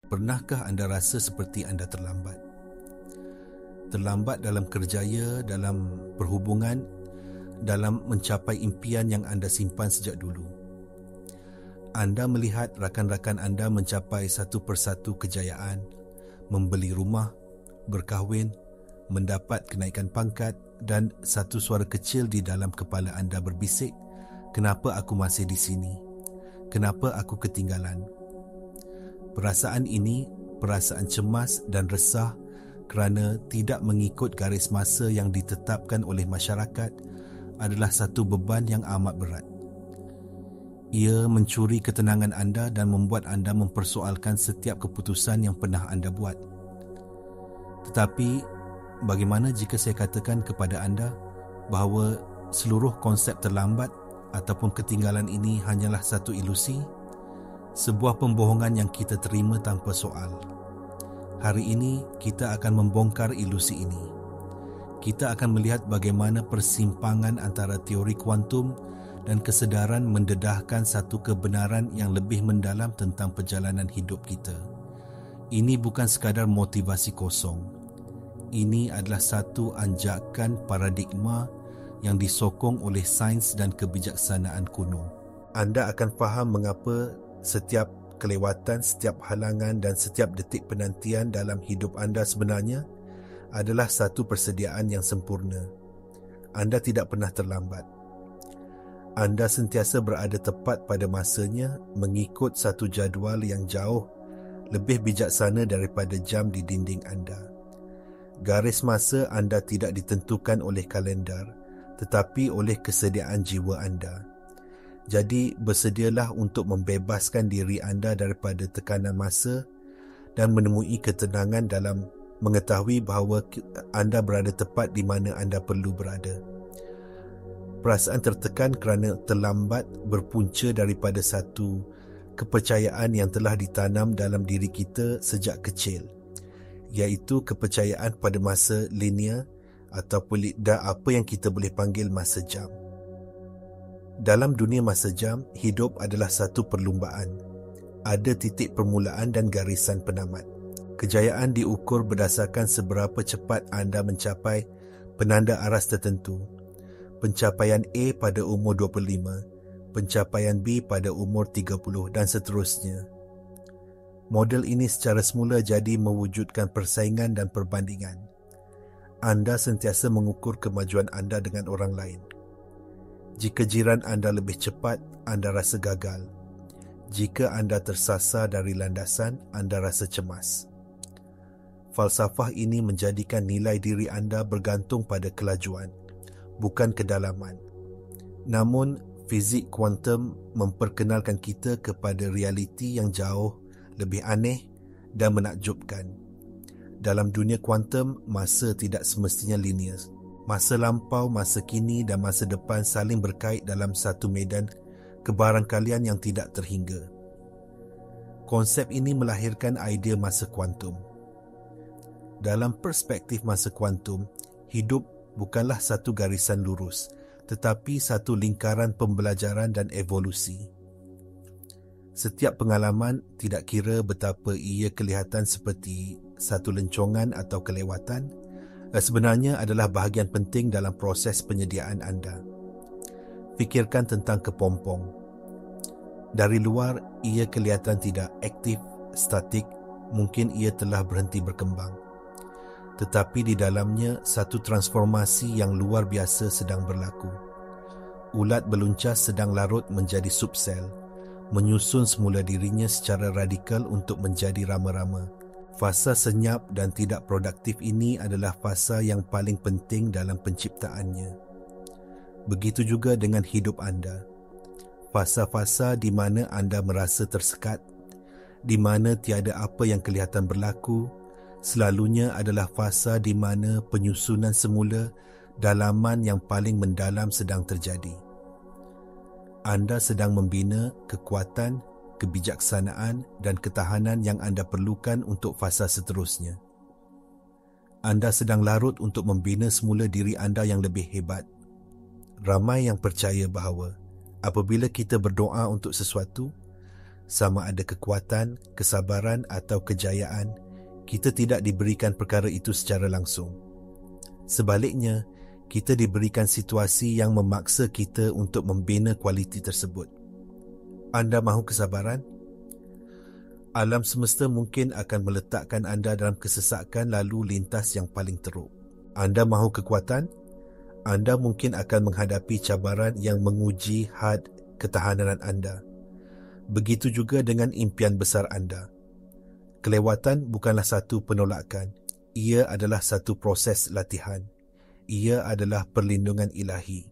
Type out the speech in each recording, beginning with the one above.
Pernahkah anda rasa seperti anda terlambat? Terlambat dalam kerjaya, dalam perhubungan, dalam mencapai impian yang anda simpan sejak dulu. Anda melihat rakan-rakan anda mencapai satu persatu kejayaan, membeli rumah, berkahwin, mendapat kenaikan pangkat, dan satu suara kecil di dalam kepala anda berbisik, "Kenapa aku masih di sini? Kenapa aku ketinggalan?" Perasaan ini, perasaan cemas dan resah kerana tidak mengikut garis masa yang ditetapkan oleh masyarakat adalah satu beban yang amat berat. Ia mencuri ketenangan anda dan membuat anda mempersoalkan setiap keputusan yang pernah anda buat. Tetapi, bagaimana jika saya katakan kepada anda bahawa seluruh konsep terlambat ataupun ketinggalan ini hanyalah satu ilusi? Sebuah pembohongan yang kita terima tanpa soal. Hari ini kita akan membongkar ilusi ini. Kita akan melihat bagaimana persimpangan antara teori kuantum dan kesedaran mendedahkan satu kebenaran yang lebih mendalam tentang perjalanan hidup kita. Ini bukan sekadar motivasi kosong. Ini adalah satu anjakan paradigma yang disokong oleh sains dan kebijaksanaan kuno. Anda akan faham mengapa setiap kelewatan, setiap halangan dan setiap detik penantian dalam hidup anda sebenarnya adalah satu persediaan yang sempurna. Anda tidak pernah terlambat. Anda sentiasa berada tepat pada masanya mengikut satu jadual yang jauh lebih bijaksana daripada jam di dinding anda. Garis masa anda tidak ditentukan oleh kalendar, tetapi oleh kesediaan jiwa anda. Jadi, bersedialah untuk membebaskan diri anda daripada tekanan masa dan menemui ketenangan dalam mengetahui bahawa anda berada tepat di mana anda perlu berada. Perasaan tertekan kerana terlambat berpunca daripada satu kepercayaan yang telah ditanam dalam diri kita sejak kecil, iaitu kepercayaan pada masa linear ataupun apa yang kita boleh panggil masa jam. Dalam dunia masa jam, hidup adalah satu perlumbaan. Ada titik permulaan dan garisan penamat. Kejayaan diukur berdasarkan seberapa cepat anda mencapai penanda aras tertentu. Pencapaian A pada umur 25, pencapaian B pada umur 30 dan seterusnya. Model ini secara semula jadi mewujudkan persaingan dan perbandingan. Anda sentiasa mengukur kemajuan anda dengan orang lain. Jika jiran anda lebih cepat, anda rasa gagal. Jika anda tersasar dari landasan, anda rasa cemas. Falsafah ini menjadikan nilai diri anda bergantung pada kelajuan, bukan kedalaman. Namun, fizik kuantum memperkenalkan kita kepada realiti yang jauh lebih aneh dan menakjubkan. Dalam dunia kuantum, masa tidak semestinya linear. Masa lampau, masa kini dan masa depan saling berkait dalam satu medan kebarangkalian yang tidak terhingga. Konsep ini melahirkan idea masa kuantum. Dalam perspektif masa kuantum, hidup bukanlah satu garisan lurus, tetapi satu lingkaran pembelajaran dan evolusi. Setiap pengalaman, tidak kira betapa ia kelihatan seperti satu lencongan atau kelewatan, sebenarnya adalah bahagian penting dalam proses penyediaan anda. Fikirkan tentang kepompong. Dari luar, ia kelihatan tidak aktif, statik, mungkin ia telah berhenti berkembang. Tetapi di dalamnya, satu transformasi yang luar biasa sedang berlaku. Ulat beluncas sedang larut menjadi subsel, menyusun semula dirinya secara radikal untuk menjadi rama-rama. Fasa senyap dan tidak produktif ini adalah fasa yang paling penting dalam penciptaannya. Begitu juga dengan hidup anda. Fasa-fasa di mana anda merasa tersekat, di mana tiada apa yang kelihatan berlaku, selalunya adalah fasa di mana penyusunan semula dalaman yang paling mendalam sedang terjadi. Anda sedang membina kekuatan, kebijaksanaan dan ketahanan yang anda perlukan untuk fasa seterusnya. Anda sedang larut untuk membina semula diri anda yang lebih hebat. Ramai yang percaya bahawa apabila kita berdoa untuk sesuatu, Sama ada kekuatan, kesabaran atau kejayaan, kita tidak diberikan perkara itu secara langsung. Sebaliknya, kita diberikan situasi yang memaksa kita untuk membina kualiti tersebut. Anda mahu kesabaran? Alam semesta mungkin akan meletakkan anda dalam kesesakan lalu lintas yang paling teruk. Anda mahu kekuatan? Anda mungkin akan menghadapi cabaran yang menguji had ketahanan anda. Begitu juga dengan impian besar anda. Kelewatan bukanlah satu penolakan. Ia adalah satu proses latihan. Ia adalah perlindungan ilahi.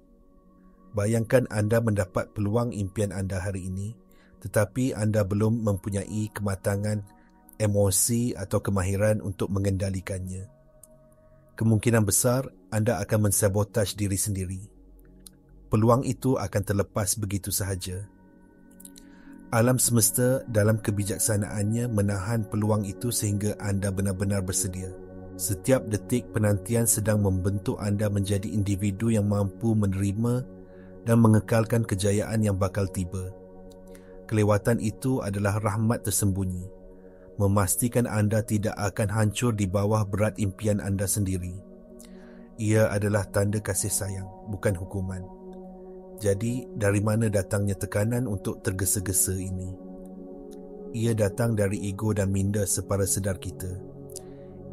Bayangkan anda mendapat peluang impian anda hari ini, tetapi anda belum mempunyai kematangan, emosi atau kemahiran untuk mengendalikannya. Kemungkinan besar anda akan mensabotaj diri sendiri. Peluang itu akan terlepas begitu sahaja. Alam semesta dalam kebijaksanaannya menahan peluang itu sehingga anda benar-benar bersedia. Setiap detik penantian sedang membentuk anda menjadi individu yang mampu menerima dan mengekalkan kejayaan yang bakal tiba. Kelewatan itu adalah rahmat tersembunyi, memastikan anda tidak akan hancur di bawah berat impian anda sendiri. Ia adalah tanda kasih sayang, bukan hukuman. Jadi, dari mana datangnya tekanan untuk tergesa-gesa ini? Ia datang dari ego dan minda separa sedar kita.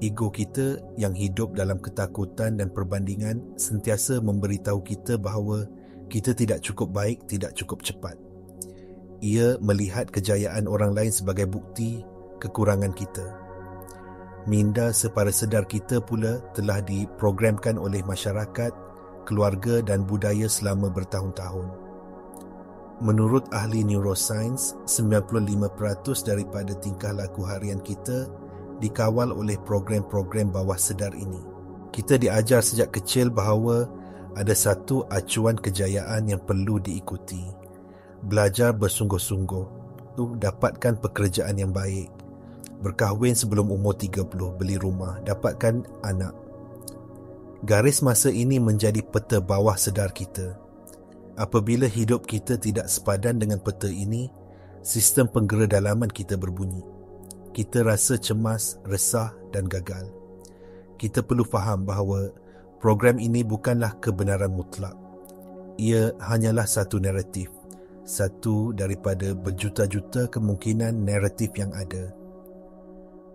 Ego kita yang hidup dalam ketakutan dan perbandingan sentiasa memberitahu kita bahawa kita tidak cukup baik, tidak cukup cepat. Ia melihat kejayaan orang lain sebagai bukti kekurangan kita. Minda separa sedar kita pula telah diprogramkan oleh masyarakat, keluarga dan budaya selama bertahun-tahun. Menurut ahli neuroscience, 95% daripada tingkah laku harian kita dikawal oleh program-program bawah sedar ini. Kita diajar sejak kecil bahawa ada satu acuan kejayaan yang perlu diikuti. Belajar bersungguh-sungguh, dapatkan pekerjaan yang baik, berkahwin sebelum umur 30, beli rumah, dapatkan anak. Garis masa ini menjadi peta bawah sedar kita. Apabila hidup kita tidak sepadan dengan peta ini, sistem penggera dalaman kita berbunyi. Kita rasa cemas, resah dan gagal. Kita perlu faham bahawa program ini bukanlah kebenaran mutlak. Ia hanyalah satu naratif, satu daripada berjuta-juta kemungkinan naratif yang ada.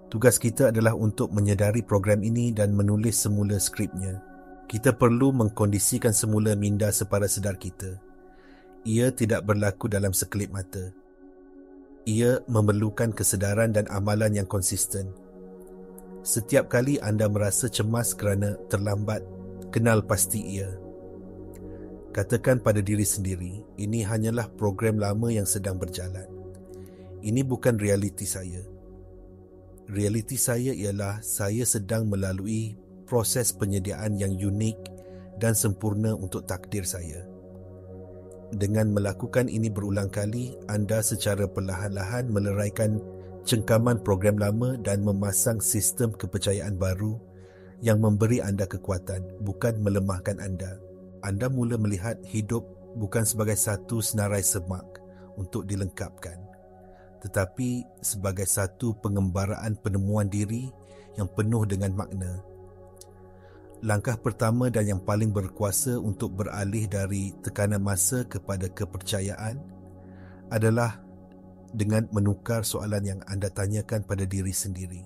Tugas kita adalah untuk menyedari program ini dan menulis semula skripnya. Kita perlu mengkondisikan semula minda separa sedar kita. Ia tidak berlaku dalam sekelip mata. Ia memerlukan kesedaran dan amalan yang konsisten. Setiap kali anda merasa cemas kerana terlambat, kenal pasti ia. Katakan pada diri sendiri, ini hanyalah program lama yang sedang berjalan. Ini bukan realiti saya. Realiti saya ialah saya sedang melalui proses penyediaan yang unik dan sempurna untuk takdir saya. Dengan melakukan ini berulang kali, anda secara perlahan-lahan meleraikan cengkaman program lama dan memasang sistem kepercayaan baru yang memberi anda kekuatan, bukan melemahkan anda. Anda mula melihat hidup bukan sebagai satu senarai semak untuk dilengkapkan, tetapi sebagai satu pengembaraan penemuan diri yang penuh dengan makna. Langkah pertama dan yang paling berkuasa untuk beralih dari tekanan masa kepada kepercayaan adalah dengan menukar soalan yang anda tanyakan pada diri sendiri.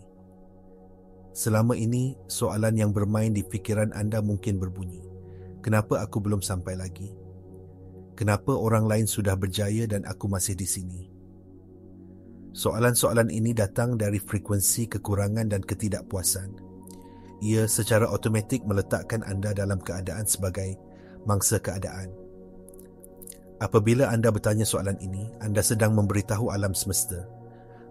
Selama ini, soalan yang bermain di fikiran anda mungkin berbunyi, kenapa aku belum sampai lagi? Kenapa orang lain sudah berjaya dan aku masih di sini? Soalan-soalan ini datang dari frekuensi kekurangan dan ketidakpuasan. Ia secara automatik meletakkan anda dalam keadaan sebagai mangsa keadaan. Apabila anda bertanya soalan ini, anda sedang memberitahu alam semesta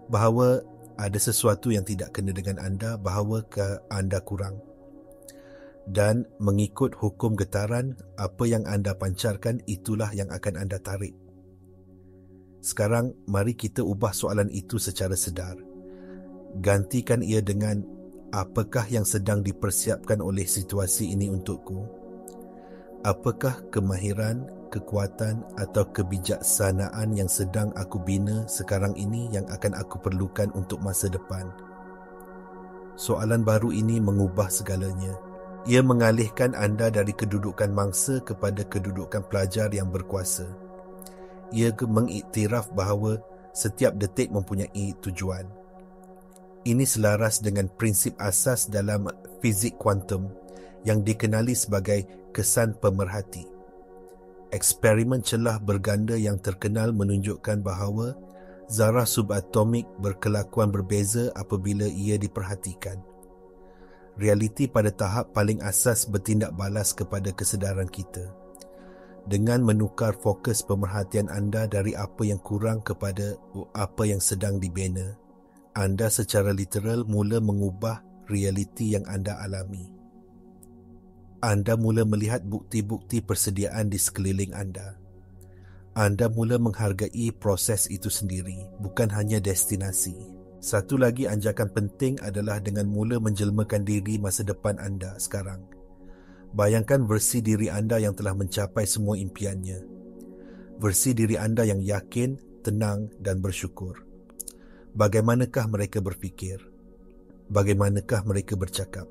bahawa ada sesuatu yang tidak kena dengan anda, bahawa anda kurang. Dan mengikut hukum getaran, apa yang anda pancarkan itulah yang akan anda tarik. Sekarang, mari kita ubah soalan itu secara sedar. Gantikan ia dengan, apakah yang sedang dipersiapkan oleh situasi ini untukku? Apakah kemahiran, kekuatan atau kebijaksanaan yang sedang aku bina sekarang ini yang akan aku perlukan untuk masa depan? Soalan baru ini mengubah segalanya. Ia mengalihkan anda dari kedudukan mangsa kepada kedudukan pelajar yang berkuasa. Ia mengiktiraf bahawa setiap detik mempunyai tujuan. Ini selaras dengan prinsip asas dalam fizik kuantum yang dikenali sebagai kesan pemerhati. Eksperimen celah berganda yang terkenal menunjukkan bahawa zarah subatomik berkelakuan berbeza apabila ia diperhatikan. Realiti pada tahap paling asas bertindak balas kepada kesedaran kita. Dengan menukar fokus pemerhatian anda dari apa yang kurang kepada apa yang sedang dibina, anda secara literal mula mengubah realiti yang anda alami. Anda mula melihat bukti-bukti persediaan di sekeliling anda. Anda mula menghargai proses itu sendiri, bukan hanya destinasi. Satu lagi anjakan penting adalah dengan mula menjelmakan diri masa depan anda sekarang. Bayangkan versi diri anda yang telah mencapai semua impiannya. Versi diri anda yang yakin, tenang dan bersyukur. Bagaimanakah mereka berfikir? Bagaimanakah mereka bercakap?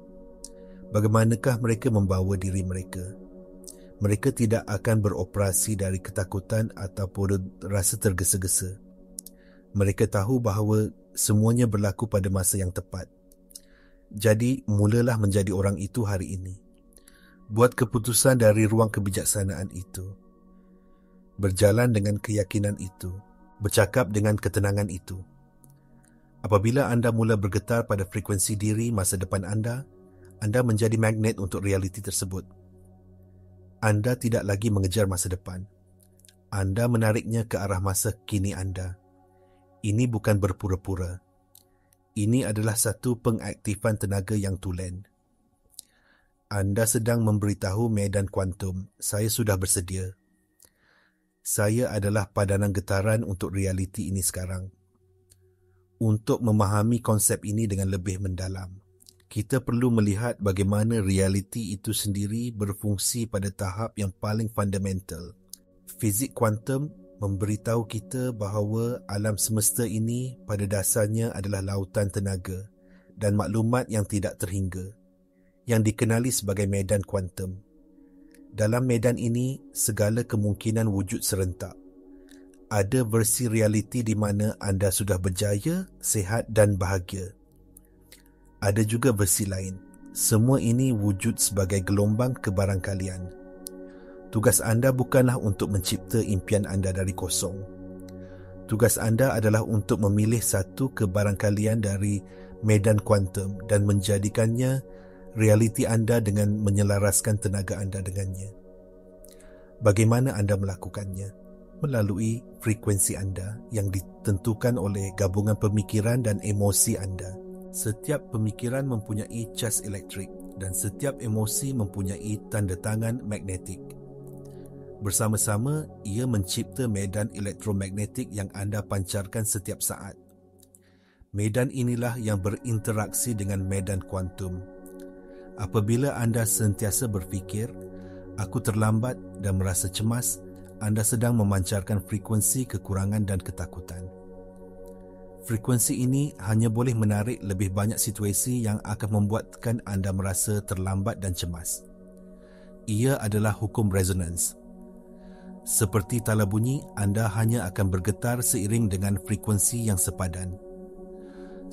Bagaimanakah mereka membawa diri mereka? Mereka tidak akan beroperasi dari ketakutan ataupun rasa tergesa-gesa. Mereka tahu bahawa semuanya berlaku pada masa yang tepat. Jadi, mulalah menjadi orang itu hari ini. Buat keputusan dari ruang kebijaksanaan itu. Berjalan dengan keyakinan itu. Bercakap dengan ketenangan itu. Apabila anda mula bergetar pada frekuensi diri masa depan anda menjadi magnet untuk realiti tersebut. Anda tidak lagi mengejar masa depan. Anda menariknya ke arah masa kini anda. Ini bukan berpura-pura. Ini adalah satu pengaktifan tenaga yang tulen. Anda sedang memberitahu medan kuantum, saya sudah bersedia. Saya adalah padanan getaran untuk realiti ini sekarang. Untuk memahami konsep ini dengan lebih mendalam, kita perlu melihat bagaimana realiti itu sendiri berfungsi pada tahap yang paling fundamental. Fizik kuantum memberitahu kita bahawa alam semesta ini pada dasarnya adalah lautan tenaga dan maklumat yang tidak terhingga, yang dikenali sebagai medan kuantum. Dalam medan ini, segala kemungkinan wujud serentak. Ada versi realiti di mana anda sudah berjaya, sihat dan bahagia. Ada juga versi lain. Semua ini wujud sebagai gelombang kebarangkalian. Tugas anda bukanlah untuk mencipta impian anda dari kosong. Tugas anda adalah untuk memilih satu kebarangkalian dari medan kuantum dan menjadikannya realiti anda dengan menyelaraskan tenaga anda dengannya. Bagaimana anda melakukannya? Melalui frekuensi anda yang ditentukan oleh gabungan pemikiran dan emosi anda. Setiap pemikiran mempunyai cas elektrik dan setiap emosi mempunyai tanda tangan magnetik. Bersama-sama, ia mencipta medan elektromagnetik yang anda pancarkan setiap saat. Medan inilah yang berinteraksi dengan medan kuantum. Apabila anda sentiasa berfikir, aku terlambat dan merasa cemas, anda sedang memancarkan frekuensi kekurangan dan ketakutan. Frekuensi ini hanya boleh menarik lebih banyak situasi yang akan membuatkan anda merasa terlambat dan cemas. Ia adalah hukum resonans. Seperti tala bunyi, anda hanya akan bergetar seiring dengan frekuensi yang sepadan.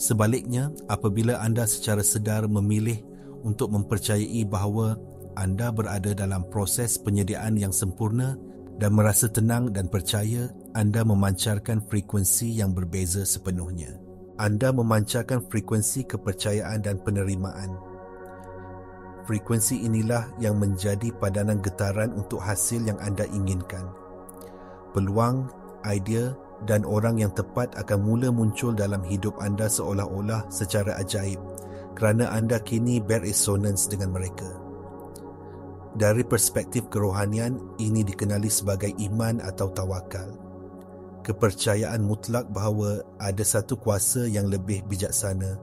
Sebaliknya, apabila anda secara sedar memilih untuk mempercayai bahawa anda berada dalam proses penyediaan yang sempurna dan merasa tenang dan percaya, anda memancarkan frekuensi yang berbeza sepenuhnya. Anda memancarkan frekuensi kepercayaan dan penerimaan. Frekuensi inilah yang menjadi padanan getaran untuk hasil yang anda inginkan. Peluang, idea dan orang yang tepat akan mula muncul dalam hidup anda seolah-olah secara ajaib kerana anda kini beresonans dengan mereka. Dari perspektif kerohanian, ini dikenali sebagai iman atau tawakal. Kepercayaan mutlak bahawa ada satu kuasa yang lebih bijaksana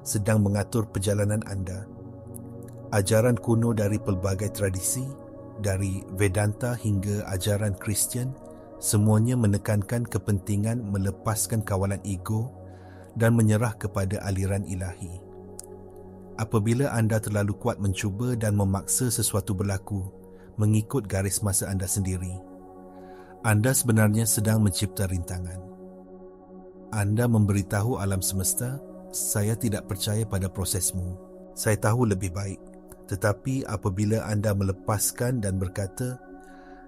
sedang mengatur perjalanan anda. Ajaran kuno dari pelbagai tradisi, dari Vedanta hingga ajaran Kristian, semuanya menekankan kepentingan melepaskan kawalan ego dan menyerah kepada aliran ilahi. Apabila anda terlalu kuat mencuba dan memaksa sesuatu berlaku mengikut garis masa anda sendiri, anda sebenarnya sedang mencipta rintangan. Anda memberitahu alam semesta, saya tidak percaya pada prosesmu. Saya tahu lebih baik. Tetapi apabila anda melepaskan dan berkata,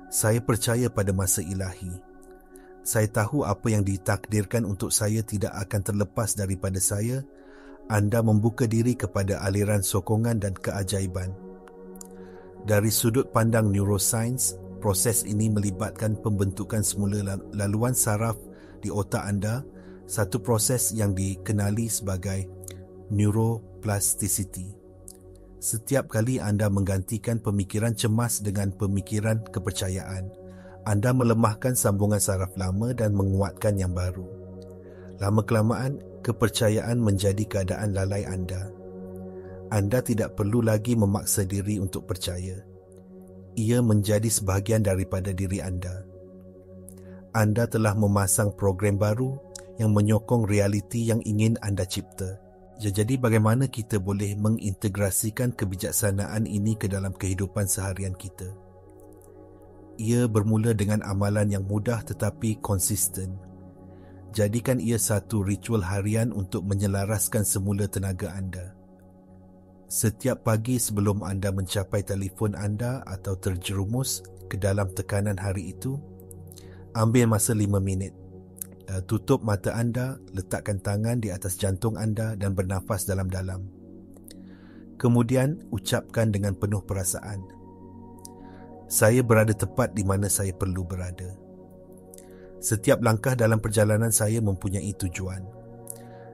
saya percaya pada masa ilahi. Saya tahu apa yang ditakdirkan untuk saya tidak akan terlepas daripada saya. Anda membuka diri kepada aliran sokongan dan keajaiban. Dari sudut pandang neuroscience, proses ini melibatkan pembentukan semula laluan saraf di otak anda, satu proses yang dikenali sebagai neuroplasticity. Setiap kali anda menggantikan pemikiran cemas dengan pemikiran kepercayaan, anda melemahkan sambungan saraf lama dan menguatkan yang baru. Lama-kelamaan, kepercayaan menjadi keadaan lalai anda. Anda tidak perlu lagi memaksa diri untuk percaya. Ia menjadi sebahagian daripada diri anda. Anda telah memasang program baru yang menyokong realiti yang ingin anda cipta. Jadi bagaimana kita boleh mengintegrasikan kebijaksanaan ini ke dalam kehidupan seharian kita? Ia bermula dengan amalan yang mudah tetapi konsisten. Jadikan ia satu ritual harian untuk menyelaraskan semula tenaga anda. Setiap pagi sebelum anda mencapai telefon anda atau terjerumus ke dalam tekanan hari itu, ambil masa 5 minit. Tutup mata anda, letakkan tangan di atas jantung anda dan bernafas dalam-dalam. Kemudian, ucapkan dengan penuh perasaan, saya berada tepat di mana saya perlu berada. Setiap langkah dalam perjalanan saya mempunyai tujuan.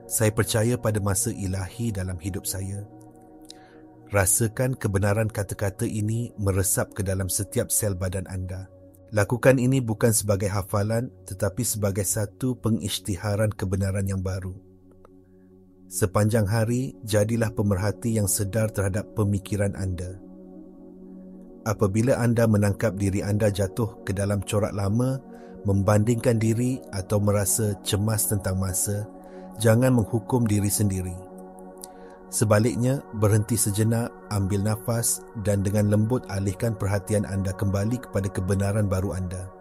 Saya percaya pada masa ilahi dalam hidup saya. Rasakan kebenaran kata-kata ini meresap ke dalam setiap sel badan anda. Lakukan ini bukan sebagai hafalan tetapi sebagai satu pengisytiharan kebenaran yang baru. Sepanjang hari, jadilah pemerhati yang sedar terhadap pemikiran anda. Apabila anda menangkap diri anda jatuh ke dalam corak lama, membandingkan diri atau merasa cemas tentang masa, jangan menghukum diri sendiri. Sebaliknya, berhenti sejenak, ambil nafas dan dengan lembut alihkan perhatian anda kembali kepada kebenaran baru anda.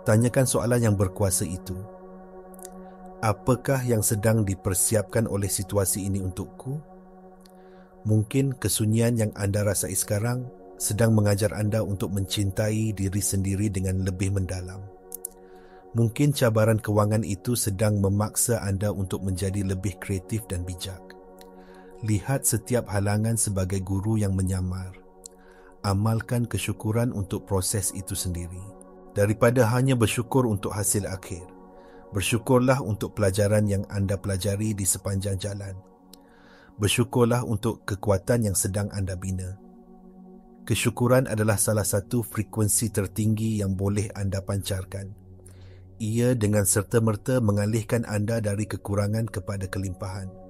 Tanyakan soalan yang berkuasa itu. Apakah yang sedang dipersiapkan oleh situasi ini untukku? Mungkin kesunyian yang anda rasai sekarang sedang mengajar anda untuk mencintai diri sendiri dengan lebih mendalam. Mungkin cabaran kewangan itu sedang memaksa anda untuk menjadi lebih kreatif dan bijak. Lihat setiap halangan sebagai guru yang menyamar. Amalkan kesyukuran untuk proses itu sendiri. Daripada hanya bersyukur untuk hasil akhir, bersyukurlah untuk pelajaran yang anda pelajari di sepanjang jalan. Bersyukurlah untuk kekuatan yang sedang anda bina. Kesyukuran adalah salah satu frekuensi tertinggi yang boleh anda pancarkan. Ia dengan serta-merta mengalihkan anda dari kekurangan kepada kelimpahan.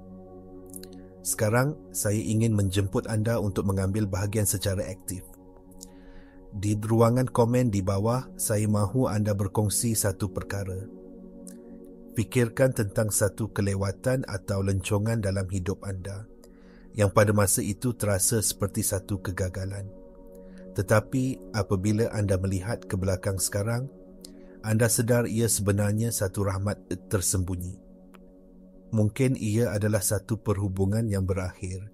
Sekarang, saya ingin menjemput anda untuk mengambil bahagian secara aktif. Di ruangan komen di bawah, saya mahu anda berkongsi satu perkara. Fikirkan tentang satu kelewatan atau lencongan dalam hidup anda, yang pada masa itu terasa seperti satu kegagalan. Tetapi, apabila anda melihat ke belakang sekarang, anda sedar ia sebenarnya satu rahmat tersembunyi. Mungkin ia adalah satu perhubungan yang berakhir,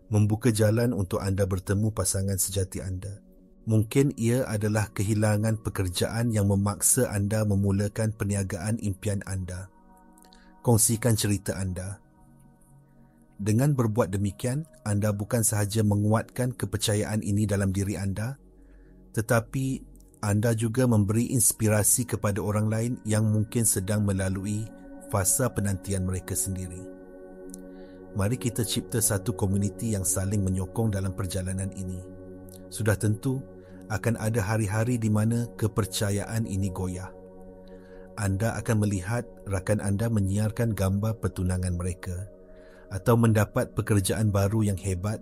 membuka jalan untuk anda bertemu pasangan sejati anda. Mungkin ia adalah kehilangan pekerjaan yang memaksa anda memulakan perniagaan impian anda. Kongsikan cerita anda. Dengan berbuat demikian, anda bukan sahaja menguatkan kepercayaan ini dalam diri anda, tetapi anda juga memberi inspirasi kepada orang lain yang mungkin sedang melalui fasa penantian mereka sendiri. Mari kita cipta satu komuniti yang saling menyokong dalam perjalanan ini. Sudah tentu akan ada hari-hari di mana kepercayaan ini goyah. Anda akan melihat rakan anda menyiarkan gambar pertunangan mereka atau mendapat pekerjaan baru yang hebat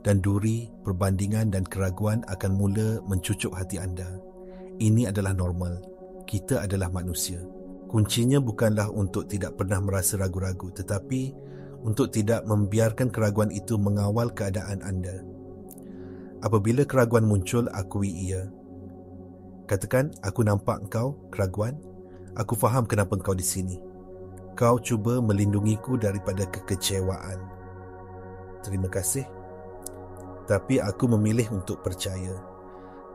dan duri, perbandingan dan keraguan akan mula mencucuk hati anda. Ini adalah normal. Kita adalah manusia. Kuncinya bukanlah untuk tidak pernah merasa ragu-ragu, tetapi untuk tidak membiarkan keraguan itu mengawal keadaan anda. Apabila keraguan muncul, akui ia. Katakan, aku nampak engkau, keraguan. Aku faham kenapa engkau di sini. Kau cuba melindungiku daripada kekecewaan. Terima kasih. Tapi aku memilih untuk percaya.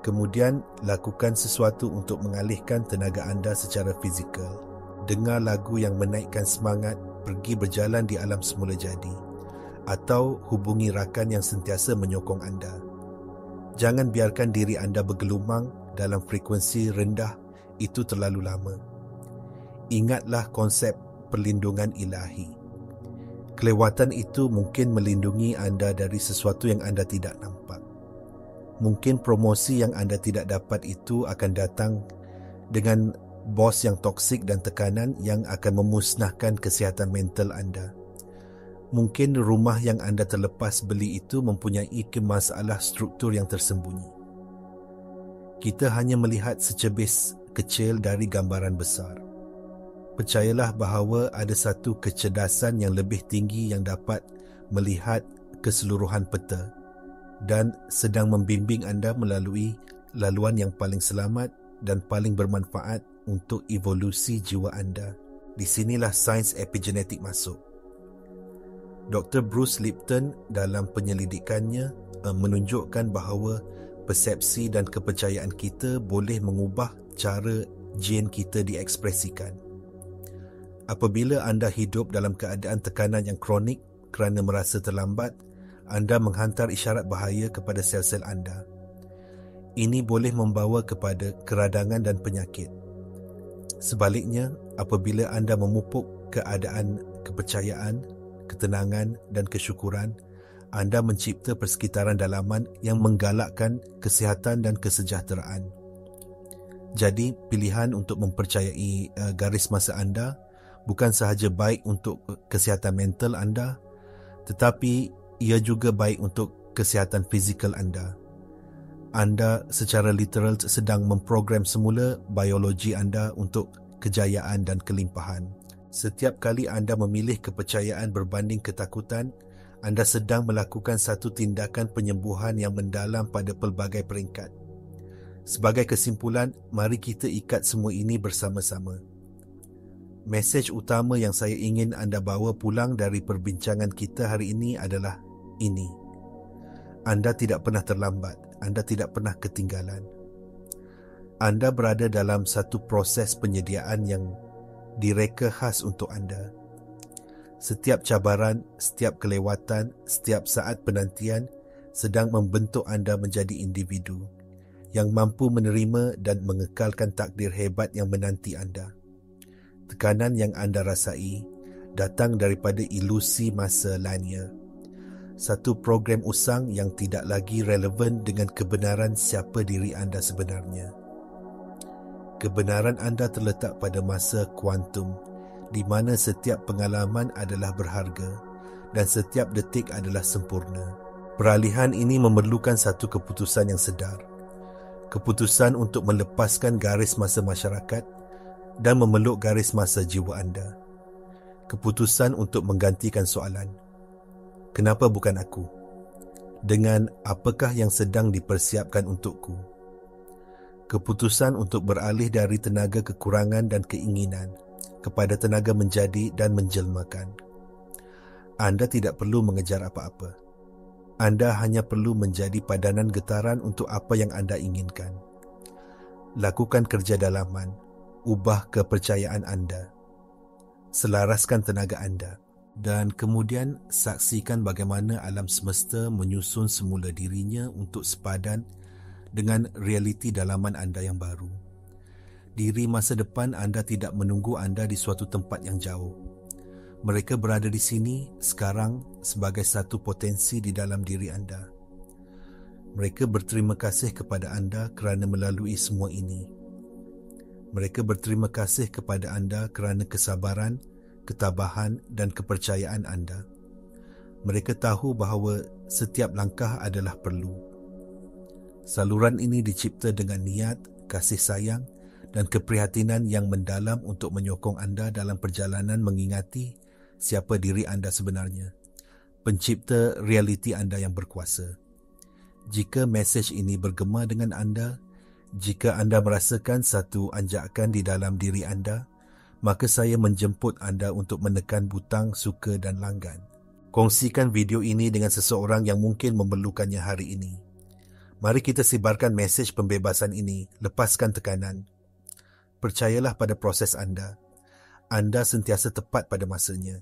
Kemudian, lakukan sesuatu untuk mengalihkan tenaga anda secara fizikal. Dengar lagu yang menaikkan semangat, pergi berjalan di alam semula jadi. Atau hubungi rakan yang sentiasa menyokong anda. Jangan biarkan diri anda bergelumang dalam frekuensi rendah, itu terlalu lama. Ingatlah konsep perlindungan ilahi. Kelewatan itu mungkin melindungi anda dari sesuatu yang anda tidak nampak. Mungkin promosi yang anda tidak dapat itu akan datang dengan bos yang toksik dan tekanan yang akan memusnahkan kesihatan mental anda. Mungkin rumah yang anda terlepas beli itu mempunyai masalah struktur yang tersembunyi. Kita hanya melihat secebis kecil dari gambaran besar. Percayalah bahawa ada satu kecerdasan yang lebih tinggi yang dapat melihat keseluruhan peta dan sedang membimbing anda melalui laluan yang paling selamat dan paling bermanfaat untuk evolusi jiwa anda. Di sinilah sains epigenetik masuk. Dr. Bruce Lipton dalam penyelidikannya menunjukkan bahawa persepsi dan kepercayaan kita boleh mengubah cara gen kita diekspresikan. Apabila anda hidup dalam keadaan tekanan yang kronik kerana merasa terlambat, anda menghantar isyarat bahaya kepada sel-sel anda. Ini boleh membawa kepada keradangan dan penyakit. Sebaliknya, apabila anda memupuk keadaan kepercayaan, ketenangan dan kesyukuran, anda mencipta persekitaran dalaman yang menggalakkan kesihatan dan kesejahteraan. Jadi, pilihan untuk mempercayai garis masa anda bukan sahaja baik untuk kesihatan mental anda, tetapi ia juga baik untuk kesihatan fizikal anda. Anda secara literal sedang memprogram semula biologi anda untuk kejayaan dan kelimpahan. Setiap kali anda memilih kepercayaan berbanding ketakutan, anda sedang melakukan satu tindakan penyembuhan yang mendalam pada pelbagai peringkat. Sebagai kesimpulan, mari kita ikat semua ini bersama-sama. Mesej utama yang saya ingin anda bawa pulang dari perbincangan kita hari ini adalah ini. Anda tidak pernah terlambat, anda tidak pernah ketinggalan. Anda berada dalam satu proses penyediaan yang direka khas untuk anda. Setiap cabaran, setiap kelewatan, setiap saat penantian sedang membentuk anda menjadi individu yang mampu menerima dan mengekalkan takdir hebat yang menanti anda. Tekanan yang anda rasai datang daripada ilusi masa linear. Satu program usang yang tidak lagi relevan dengan kebenaran siapa diri anda sebenarnya. Kebenaran anda terletak pada masa kuantum, di mana setiap pengalaman adalah berharga dan setiap detik adalah sempurna. Peralihan ini memerlukan satu keputusan yang sedar. Keputusan untuk melepaskan garis masa masyarakat dan memeluk garis masa jiwa anda. Keputusan untuk menggantikan soalan, kenapa bukan aku? Dengan apakah yang sedang dipersiapkan untukku? Keputusan untuk beralih dari tenaga kekurangan dan keinginan kepada tenaga menjadi dan menjelmakan. Anda tidak perlu mengejar apa-apa. Anda hanya perlu menjadi padanan getaran untuk apa yang anda inginkan. Lakukan kerja dalaman, ubah kepercayaan anda, selaraskan tenaga anda, dan kemudian saksikan bagaimana alam semesta menyusun semula dirinya untuk sepadan dengan realiti dalaman anda yang baru. Diri masa depan anda tidak menunggu anda di suatu tempat yang jauh. Mereka berada di sini sekarang sebagai satu potensi di dalam diri anda. Mereka berterima kasih kepada anda kerana melalui semua ini. Mereka berterima kasih kepada anda kerana kesabaran, ketabahan dan kepercayaan anda. Mereka tahu bahawa setiap langkah adalah perlu. Saluran ini dicipta dengan niat, kasih sayang dan keprihatinan yang mendalam untuk menyokong anda dalam perjalanan mengingati siapa diri anda sebenarnya, pencipta realiti anda yang berkuasa. Jika mesej ini bergema dengan anda, jika anda merasakan satu anjakan di dalam diri anda, maka saya menjemput anda untuk menekan butang suka dan langgan. Kongsikan video ini dengan seseorang yang mungkin memerlukannya hari ini. Mari kita sebarkan mesej pembebasan ini, lepaskan tekanan. Percayalah pada proses anda. Anda sentiasa tepat pada masanya.